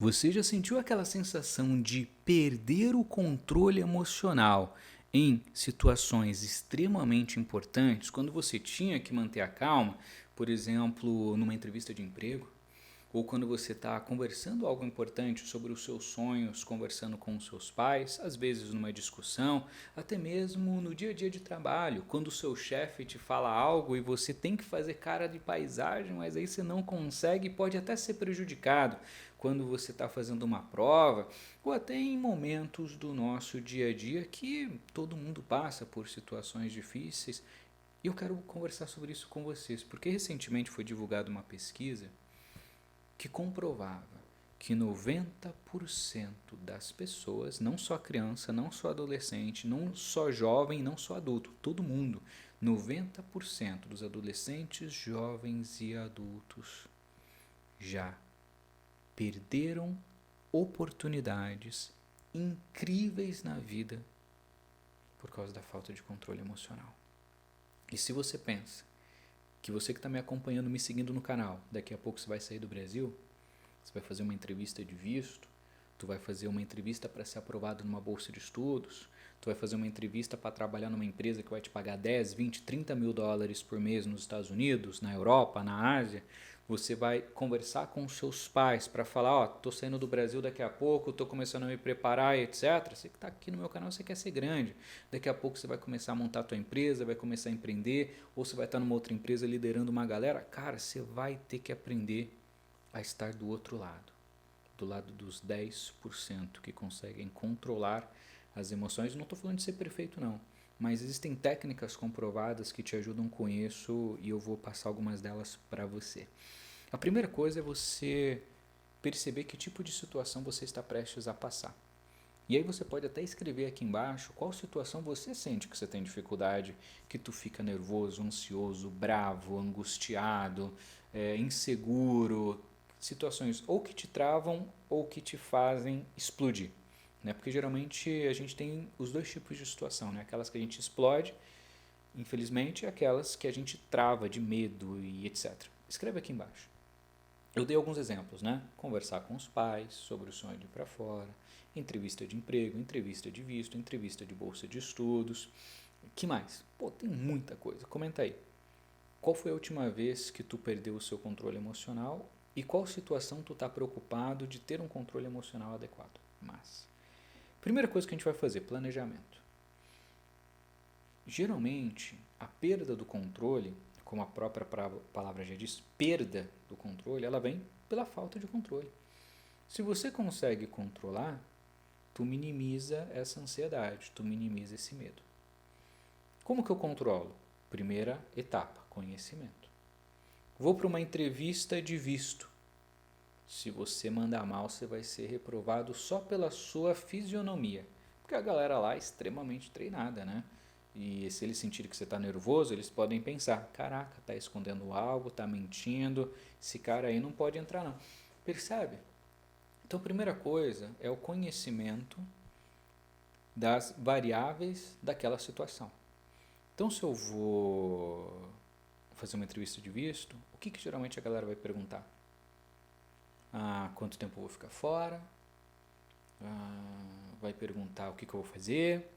Você já sentiu aquela sensação de perder o controle emocional em situações extremamente importantes, quando você tinha que manter a calma, por exemplo, numa entrevista de emprego? Ou quando você está conversando algo importante sobre os seus sonhos, conversando com os seus pais, às vezes numa discussão, até mesmo no dia a dia de trabalho, quando o seu chefe te fala algo e você tem que fazer cara de paisagem, mas aí você não consegue e pode até ser prejudicado quando você está fazendo uma prova, ou até em momentos do nosso dia a dia que todo mundo passa por situações difíceis. E eu quero conversar sobre isso com vocês, porque recentemente foi divulgada uma pesquisa que comprovava que 90% das pessoas, não só criança, não só adolescente, não só jovem, não só adulto, todo mundo, 90% dos adolescentes, jovens e adultos já perderam oportunidades incríveis na vida por causa da falta de controle emocional. E se você pensa que você que está me acompanhando, me seguindo no canal, daqui a pouco você vai sair do Brasil, você vai fazer uma entrevista de visto, tu vai fazer uma entrevista para ser aprovado numa bolsa de estudos, tu vai fazer uma entrevista para trabalhar numa empresa que vai te pagar 10, 20, 30 mil dólares por mês nos Estados Unidos, na Europa, na Ásia. Você vai conversar com os seus pais para falar, ó, tô saindo do Brasil daqui a pouco, tô começando a me preparar, etc. Você que está aqui no meu canal, você quer ser grande. Daqui a pouco você vai começar a montar a tua empresa, vai começar a empreender, ou você vai estar numa outra empresa liderando uma galera. Cara, você vai ter que aprender a estar do outro lado, do lado dos 10% que conseguem controlar as emoções. Não estou falando de ser perfeito, não, mas existem técnicas comprovadas que te ajudam com isso e eu vou passar algumas delas para você. A primeira coisa é você perceber que tipo de situação você está prestes a passar. E aí você pode até escrever aqui embaixo qual situação você sente que você tem dificuldade, que tu fica nervoso, ansioso, bravo, angustiado, inseguro, situações ou que te travam ou que te fazem explodir. Né? Porque geralmente a gente tem os dois tipos de situação, né? Aquelas que a gente explode, infelizmente, e aquelas que a gente trava de medo e etc. Escreve aqui embaixo. Eu dei alguns exemplos, né? Conversar com os pais sobre o sonho de ir para fora, entrevista de emprego, entrevista de visto, entrevista de bolsa de estudos. Que mais? Pô, tem muita coisa. Comenta aí. Qual foi a última vez que tu perdeu o seu controle emocional e qual situação tu está preocupado de ter um controle emocional adequado? Mas, primeira coisa que a gente vai fazer, planejamento. Geralmente, a perda do controle, como a própria palavra já diz, perda do controle, ela vem pela falta de controle. Se você consegue controlar, tu minimiza essa ansiedade, tu minimiza esse medo. Como que eu controlo? Primeira etapa, conhecimento. Vou para uma entrevista de visto. Se você mandar mal, você vai ser reprovado só pela sua fisionomia. Porque a galera lá é extremamente treinada, né? E se eles sentirem que você está nervoso, eles podem pensar: caraca, tá escondendo algo, tá mentindo, esse cara aí não pode entrar não. Percebe? Então, a primeira coisa é o conhecimento das variáveis daquela situação. Então, se eu vou fazer uma entrevista de visto, o que geralmente a galera vai perguntar? Quanto tempo eu vou ficar fora? Vai perguntar o que eu vou fazer?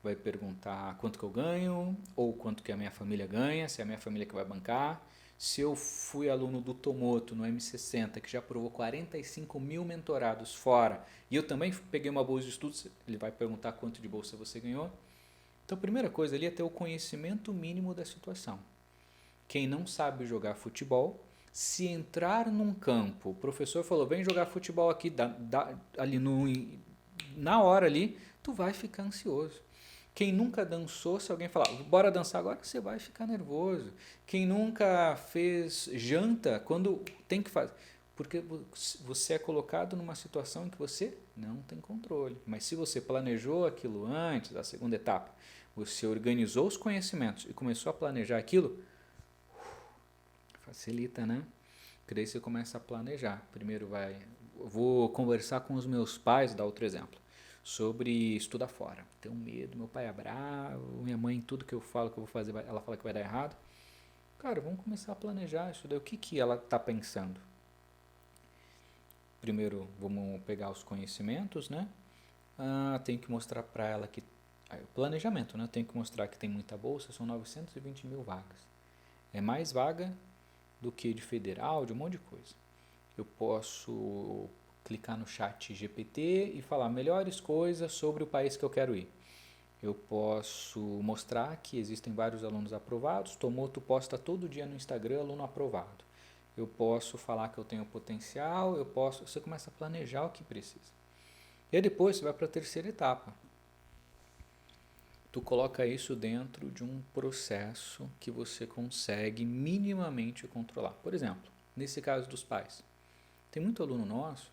Vai perguntar quanto que eu ganho, ou quanto que a minha família ganha, se é a minha família que vai bancar. Se eu fui aluno do Tomoto no M60, que já provou 45 mil mentorados fora, e eu também peguei uma bolsa de estudos, ele vai perguntar quanto de bolsa você ganhou. Então a primeira coisa ali é ter o conhecimento mínimo da situação. Quem não sabe jogar futebol, se entrar num campo, o professor falou, vem jogar futebol aqui, ali na hora ali, tu vai ficar ansioso. Quem nunca dançou, se alguém falar, bora dançar agora, você vai ficar nervoso. Quem nunca fez janta, quando tem que fazer. Porque você é colocado numa situação em que você não tem controle. Mas se você planejou aquilo antes, da segunda etapa, você organizou os conhecimentos e começou a planejar aquilo, facilita, né? Porque daí você começa a planejar. Primeiro vou conversar com os meus pais, dar outro exemplo, sobre estudar fora. Tenho medo, meu pai é bravo, minha mãe, tudo que eu falo que eu vou fazer, ela fala que vai dar errado. Cara, vamos começar a planejar isso daí. O que ela está pensando? primeiro vamos pegar os conhecimentos, né? Tenho que mostrar para ela que o planejamento, né? Tenho que mostrar que tem muita bolsa, são 920 mil vagas. É mais vaga do que de federal, de um monte de coisa. Eu posso clicar no chat GPT e falar melhores coisas sobre o país que eu quero ir. Eu posso mostrar que existem vários alunos aprovados. Tomoto posta todo dia no Instagram aluno aprovado. Eu posso falar que eu tenho potencial, você começa a planejar o que precisa. E aí depois você vai para a terceira etapa. Tu coloca isso dentro de um processo que você consegue minimamente controlar. Por exemplo, nesse caso dos pais. Tem muito aluno nosso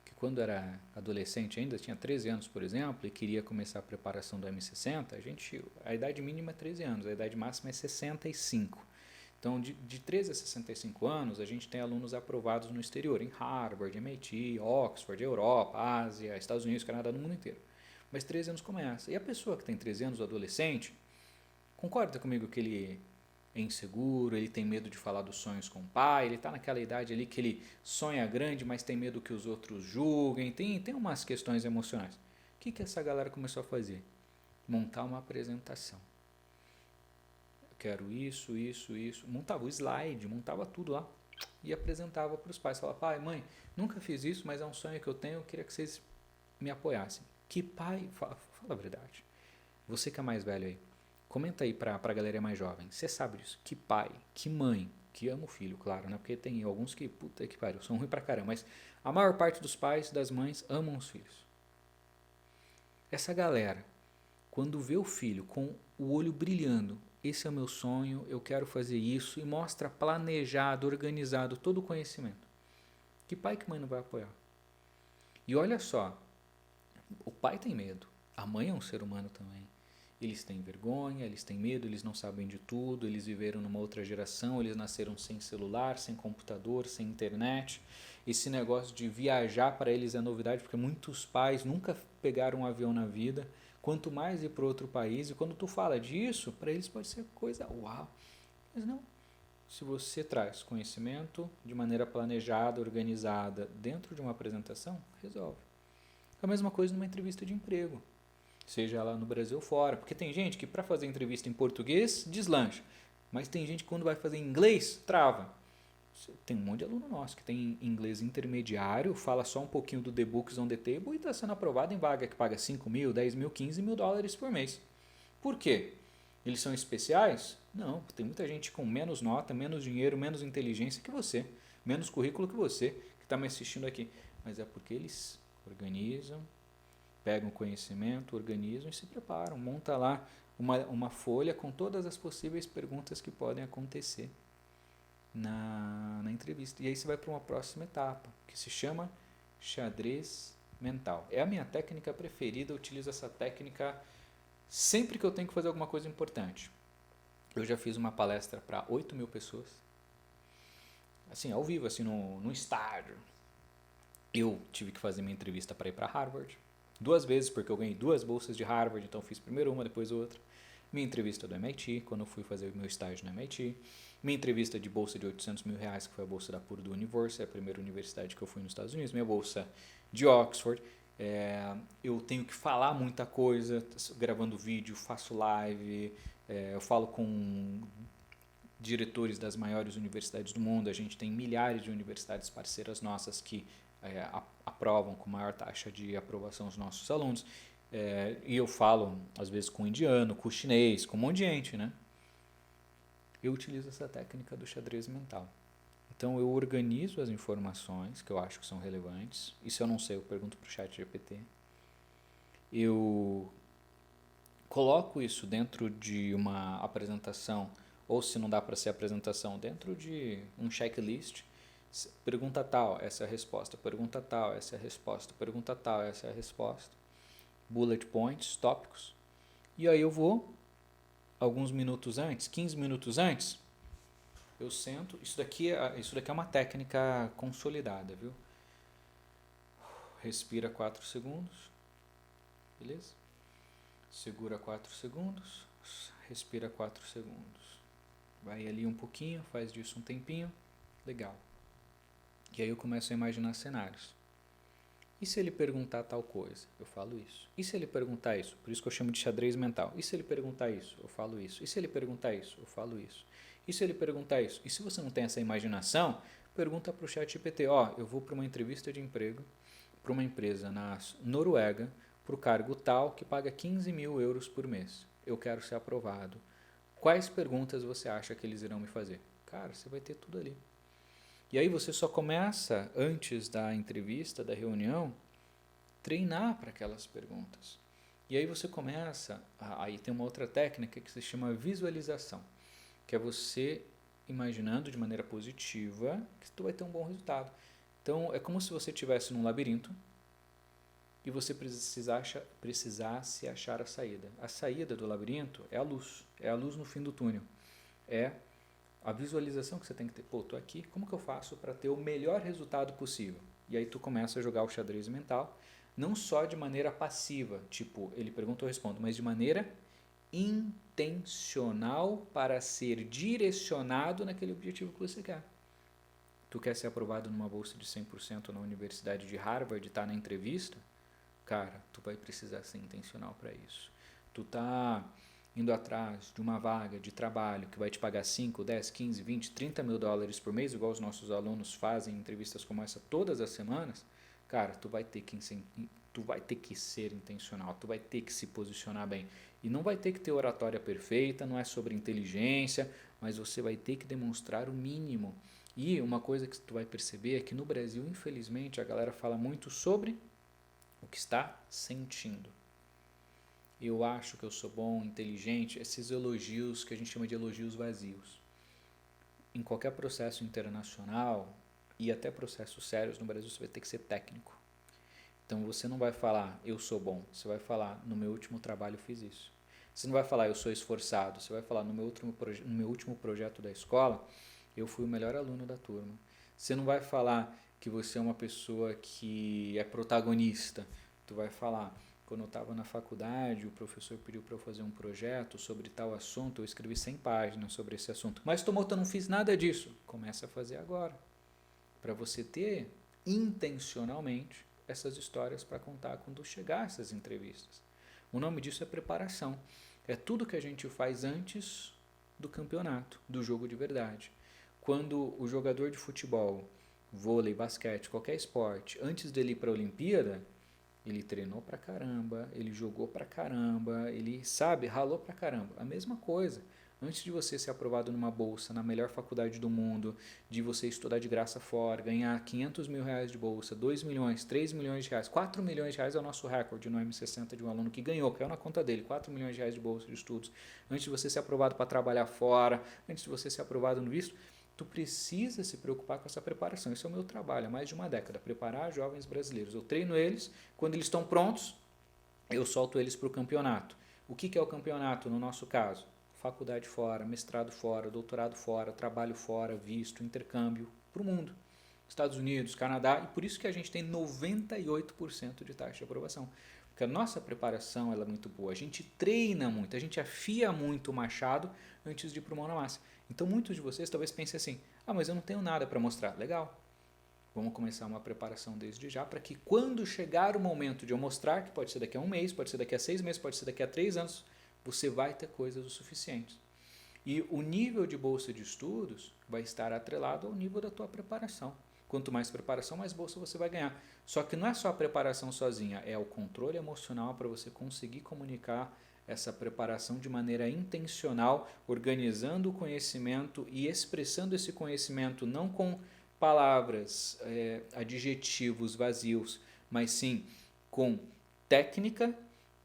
que quando era adolescente ainda, tinha 13 anos, por exemplo, e queria começar a preparação do M60, a idade mínima é 13 anos, a idade máxima é 65. Então, de 13 a 65 anos, a gente tem alunos aprovados no exterior, em Harvard, MIT, Oxford, Europa, Ásia, Estados Unidos, Canadá, no mundo inteiro. Mas 13 anos começa. E a pessoa que tem 13 anos, o adolescente, concorda comigo que ele é inseguro, ele tem medo de falar dos sonhos com o pai, ele está naquela idade ali que ele sonha grande, mas tem medo que os outros julguem, tem umas questões emocionais. O que essa galera começou a fazer? Montar uma apresentação. Eu quero isso, montava o slide, montava tudo lá e apresentava para os pais. Falava, pai, mãe, nunca fiz isso, mas é um sonho que eu tenho, eu queria que vocês me apoiassem. Que pai, fala a verdade. Você que é mais velho aí, comenta aí pra galera mais jovem. Você sabe disso? Que pai, que mãe, que ama o filho, claro, né? Porque tem alguns que, puta que pariu, são ruins pra caramba. Mas a maior parte dos pais, das mães, amam os filhos. Essa galera, quando vê o filho com o olho brilhando, esse é o meu sonho, eu quero fazer isso, e mostra planejado, organizado, todo o conhecimento. Que pai, que mãe não vai apoiar? E olha só, o pai tem medo, a mãe é um ser humano também. Eles têm vergonha, eles têm medo, eles não sabem de tudo, eles viveram numa outra geração, eles nasceram sem celular, sem computador, sem internet. Esse negócio de viajar para eles é novidade, porque muitos pais nunca pegaram um avião na vida, quanto mais ir para outro país. E quando tu fala disso, para eles pode ser coisa uau. Mas não. Se você traz conhecimento de maneira planejada, organizada, dentro de uma apresentação, resolve. É a mesma coisa numa entrevista de emprego, seja lá no Brasil ou fora, porque tem gente que para fazer entrevista em português deslancha, mas tem gente que quando vai fazer em inglês trava. Tem um monte de aluno nosso que tem inglês intermediário, fala só um pouquinho do The Books on the Table e está sendo aprovado em vaga que paga 5 mil, 10 mil, 15 mil dólares por mês. Por quê? Eles são especiais? Não, tem muita gente com menos nota, menos dinheiro, menos inteligência que você, menos currículo que você, que está me assistindo aqui. Mas é porque eles organizam, pegam conhecimento, organizam e se preparam. Monta lá uma folha com todas as possíveis perguntas que podem acontecer na entrevista. E aí você vai para uma próxima etapa, que se chama xadrez mental. É a minha técnica preferida, eu utilizo essa técnica sempre que eu tenho que fazer alguma coisa importante. Eu já fiz uma palestra para 8 mil pessoas, assim, ao vivo, assim, no estádio. Eu tive que fazer minha entrevista para ir para Harvard, 2 vezes, porque eu ganhei 2 bolsas de Harvard, então fiz primeiro uma, depois outra. Minha entrevista do MIT, quando eu fui fazer o meu estágio no MIT. Minha entrevista de bolsa de 800 mil reais, que foi a bolsa da Purdue University, a primeira universidade que eu fui nos Estados Unidos. Minha bolsa de Oxford. Eu tenho que falar muita coisa, gravando vídeo, faço live, eu falo com diretores das maiores universidades do mundo. A gente tem milhares de universidades parceiras nossas que aprovam com maior taxa de aprovação os nossos alunos. E eu falo, às vezes, com indiano, com chinês, com um monte de gente, né? Eu utilizo essa técnica do xadrez mental. Então, eu organizo as informações que eu acho que são relevantes. E se eu não sei, eu pergunto para o chat GPT. Eu coloco isso dentro de uma apresentação, ou se não dá para ser apresentação, dentro de um checklist. Pergunta tal, essa é a resposta. Pergunta tal, essa é a resposta. Pergunta tal, essa é a resposta. Bullet points, tópicos. E aí eu vou, alguns minutos antes, 15 minutos antes, eu sento. Isso daqui é uma técnica consolidada, viu? Respira 4 segundos. Beleza? Segura 4 segundos. Respira 4 segundos. Vai ali um pouquinho, faz disso um tempinho. Legal. E aí eu começo a imaginar cenários. E se ele perguntar tal coisa? Eu falo isso. E se ele perguntar isso? Por isso que eu chamo de xadrez mental. E se ele perguntar isso? Eu falo isso. E se ele perguntar isso? Eu falo isso. E se ele perguntar isso? E se você não tem essa imaginação, pergunta para o ChatGPT, eu vou para uma entrevista de emprego para uma empresa na Noruega, para o cargo tal que paga 15 mil euros por mês. Eu quero ser aprovado. Quais perguntas você acha que eles irão me fazer? Cara, você vai ter tudo ali. E aí você só começa, antes da entrevista, da reunião, treinar para aquelas perguntas. E aí você começa, aí tem uma outra técnica que se chama visualização, que é você imaginando de maneira positiva que tu vai ter um bom resultado. Então é como se você estivesse num labirinto e você precisasse achar a saída. A saída do labirinto é a luz no fim do túnel. É a visualização que você tem que ter. Pô, tô aqui, como que eu faço para ter o melhor resultado possível? E aí tu começa a jogar o xadrez mental, não só de maneira passiva, tipo, ele pergunta eu respondo, mas de maneira intencional para ser direcionado naquele objetivo que você quer. Tu quer ser aprovado numa bolsa de 100% na Universidade de Harvard e tá na entrevista? Cara, tu vai precisar ser intencional para isso. Tu tá indo atrás de uma vaga de trabalho que vai te pagar 5, 10, 15, 20, 30 mil dólares por mês, igual os nossos alunos fazem entrevistas como essa todas as semanas, cara, tu vai ter que ser intencional, tu vai ter que se posicionar bem. E não vai ter que ter oratória perfeita, não é sobre inteligência, mas você vai ter que demonstrar o mínimo. E uma coisa que tu vai perceber é que no Brasil, infelizmente, a galera fala muito sobre o que está sentindo. Eu acho que eu sou bom, inteligente, esses elogios que a gente chama de elogios vazios. Em qualquer processo internacional e até processos sérios no Brasil, você vai ter que ser técnico. Então você não vai falar eu sou bom, você vai falar no meu último trabalho eu fiz isso. Você não vai falar eu sou esforçado, você vai falar no meu último projeto da escola eu fui o melhor aluno da turma. Você não vai falar que você é uma pessoa que é protagonista, tu vai falar quando eu estava na faculdade, o professor pediu para eu fazer um projeto sobre tal assunto, eu escrevi 100 páginas sobre esse assunto. Mas Tomoto, eu não fiz nada disso. Começa a fazer agora. Para você ter intencionalmente essas histórias para contar quando chegar essas entrevistas. O nome disso é preparação. É tudo que a gente faz antes do campeonato, do jogo de verdade. Quando o jogador de futebol, vôlei, basquete, qualquer esporte, antes dele ir para a Olimpíada, ele treinou pra caramba, ele jogou pra caramba, ele ralou pra caramba. A mesma coisa. Antes de você ser aprovado numa bolsa na melhor faculdade do mundo, de você estudar de graça fora, ganhar 500 mil reais de bolsa, 2 milhões, 3 milhões de reais, 4 milhões de reais é o nosso recorde no M60 de um aluno que ganhou, caiu na conta dele, 4 milhões de reais de bolsa de estudos. Antes de você ser aprovado para trabalhar fora, antes de você ser aprovado no visto, tu precisa se preocupar com essa preparação. Esse é o meu trabalho há mais de uma década, preparar jovens brasileiros. Eu treino eles, quando eles estão prontos, eu solto eles para o campeonato. O que é o campeonato no nosso caso? Faculdade fora, mestrado fora, doutorado fora, trabalho fora, visto, intercâmbio para o mundo. Estados Unidos, Canadá, e por isso que a gente tem 98% de taxa de aprovação. Porque a nossa preparação ela é muito boa, a gente treina muito, a gente afia muito o machado antes de ir para o mão na massa. Então muitos de vocês talvez pensem assim, mas eu não tenho nada para mostrar. Legal, vamos começar uma preparação desde já para que quando chegar o momento de eu mostrar, que pode ser daqui a um mês, pode ser daqui a 6 meses, pode ser daqui a 3 anos, você vai ter coisas o suficiente. E o nível de bolsa de estudos vai estar atrelado ao nível da tua preparação. Quanto mais preparação, mais bolsa você vai ganhar. Só que não é só a preparação sozinha, é o controle emocional para você conseguir comunicar essa preparação de maneira intencional, organizando o conhecimento e expressando esse conhecimento não com palavras, adjetivos vazios, mas sim com técnica,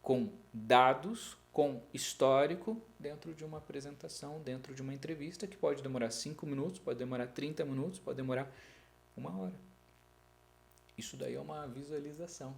com dados, com histórico dentro de uma apresentação, dentro de uma entrevista que pode demorar 5 minutos, pode demorar 30 minutos, pode demorar 1 hora. Isso daí é uma visualização.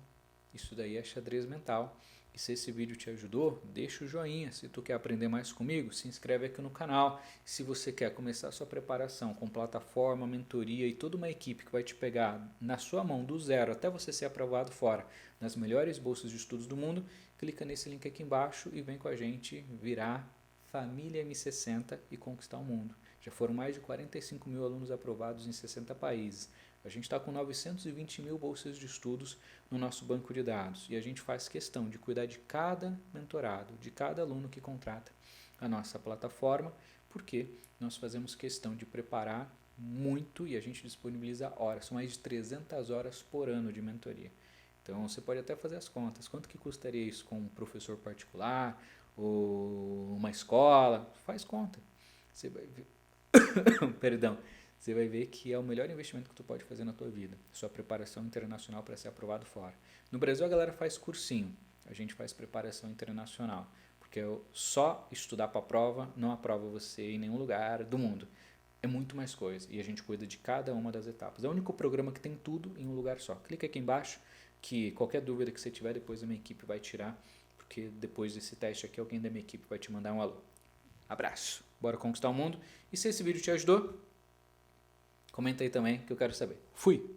Isso daí é xadrez mental. E se esse vídeo te ajudou, deixa o joinha. Se tu quer aprender mais comigo, se inscreve aqui no canal. Se você quer começar a sua preparação com plataforma, mentoria e toda uma equipe que vai te pegar na sua mão do zero até você ser aprovado fora nas melhores bolsas de estudos do mundo, clica nesse link aqui embaixo e vem com a gente virar família M60 e conquistar o mundo. Já foram mais de 45 mil alunos aprovados em 60 países. A gente está com 920 mil bolsas de estudos no nosso banco de dados e a gente faz questão de cuidar de cada mentorado, de cada aluno que contrata a nossa plataforma, porque nós fazemos questão de preparar muito e a gente disponibiliza horas, são mais de 300 horas por ano de mentoria. Então você pode até fazer as contas, quanto que custaria isso com um professor particular ou uma escola, faz conta. Você vai ver, perdão, você vai ver que é o melhor investimento que tu pode fazer na tua vida, sua preparação internacional para ser aprovado fora. No Brasil a galera faz cursinho, a gente faz preparação internacional, porque só estudar para a prova não aprova você em nenhum lugar do mundo. É muito mais coisa e a gente cuida de cada uma das etapas. É o único programa que tem tudo em um lugar só. Clica aqui embaixo que qualquer dúvida que você tiver depois a minha equipe vai tirar, porque depois desse teste aqui alguém da minha equipe vai te mandar um alô. Abraço, bora conquistar o mundo. E se esse vídeo te ajudou, comenta aí também que eu quero saber. Fui!